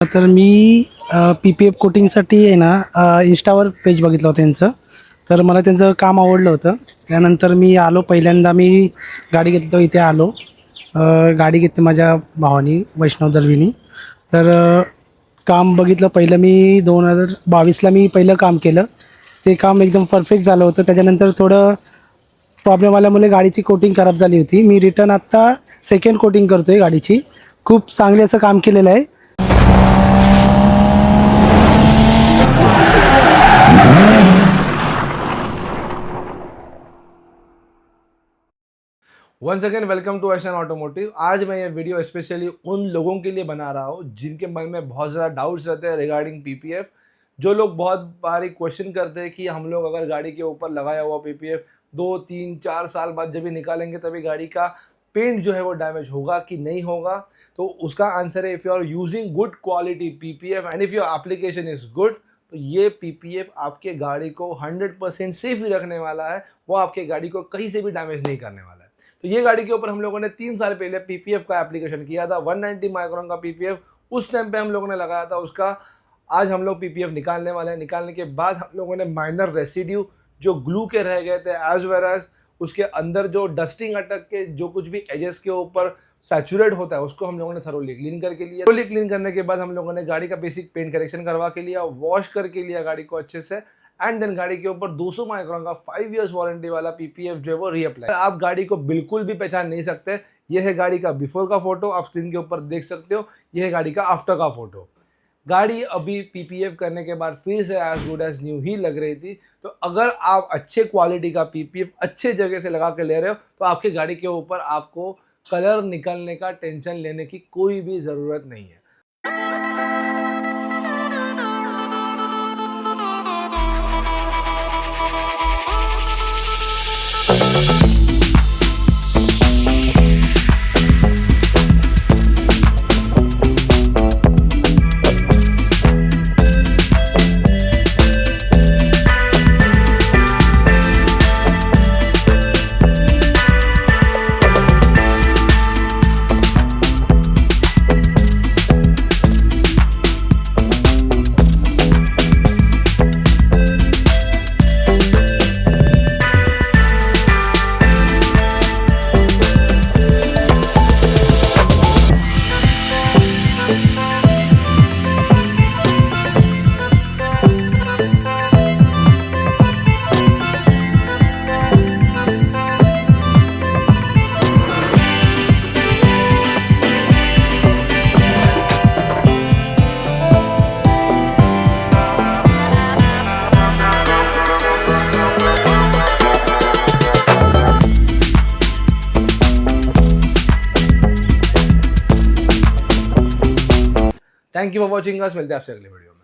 तर मी PPF कोटिंगसाठी आहे ना इंस्टावर पेज बघितलं होतं त्यांचं. तर मला त्यांचं काम आवडलं होतं. त्यानंतर मी आलो, पहिल्यांदा मी गाडी घेतली तर इथे आलो. गाडी घेतली माझ्या भावानी, वैष्णव दलवीनी. तर काम बघितलं पहिलं मी 2022ला मी पहिलं काम केलं. ते काम एकदम परफेक्ट झालं होतं. त्याच्यानंतर थोडं प्रॉब्लेम आल्यामुळे गाडीची कोटिंग खराब झाली होती. मी रिटर्न आत्ता सेकंड कोटिंग करतो आहे गाडीची. खूप चांगले असं काम केलेलं आहे. Once again welcome to Eshan automotive. आज मैं ये वीडियो स्पेशली उन लोगों के लिए बना रहा हूँ जिनके मन में बहुत ज़्यादा डाउट्स रहते हैं रिगार्डिंग PPF। जो लोग बहुत बार क्वेश्चन करते हैं कि हम लोग अगर गाड़ी के ऊपर लगाया हुआ PPF 2-3-4 साल बाद जब भी निकालेंगे तभी गाड़ी का पेंट जो है वो डैमेज होगा कि नहीं होगा। तो उसका आंसर है, if you are using good quality PPF and if your application is good, तो ये PPF आपके गाड़ी को 100% सेफ ही रखने वाला है। वो आपके गाड़ी को कहीं से भी डैमेज नहीं करने वाला है। तो ये गाड़ी के ऊपर हम लोगों ने 3 साल पहले PPF का एप्लीकेशन किया था, 190 माइक्रोन का PPF उस टाइम पे हम लोगों ने लगाया था। उसका आज हम लोग PPF निकालने वाले हैं। निकालने के बाद हम लोगों ने माइनर रेसिड्यू जो ग्लू के रह गए थे, एज वेल एज उसके अंदर जो डस्टिंग अटक के जो कुछ भी एजेस के ऊपर सैचुरेट होता है, उसको हम लोगों ने थरोली क्लीन करके लिया। थरोली क्लीन करने के बाद हम लोगों ने गाड़ी का बेसिक पेंट करेक्शन करवा के लिया, वॉश करके लिया गाड़ी को अच्छे से, एंड देन गाड़ी के ऊपर 200 माइक्रोन का 5 इयर्स वारंटी वाला PPF जो है वो रीअप्लाई। आप गाड़ी को बिल्कुल भी पहचान नहीं सकते। यह है गाड़ी का बिफोर का फोटो, आप स्क्रीन के ऊपर देख सकते हो। यह है गाड़ी का आफ्टर का फोटो। गाड़ी अभी PPF करने के बाद फिर से एज गुड एज न्यू ही लग रही थी। तो अगर आप अच्छे क्वालिटी का PPF अच्छे जगह से लगा के ले रहे हो तो आपकी गाड़ी के ऊपर आपको कलर निकलने का टेंशन लेने की कोई भी ज़रूरत नहीं है। Thank you for watching us. मिलते हैं आपसे अगले वीडियो में।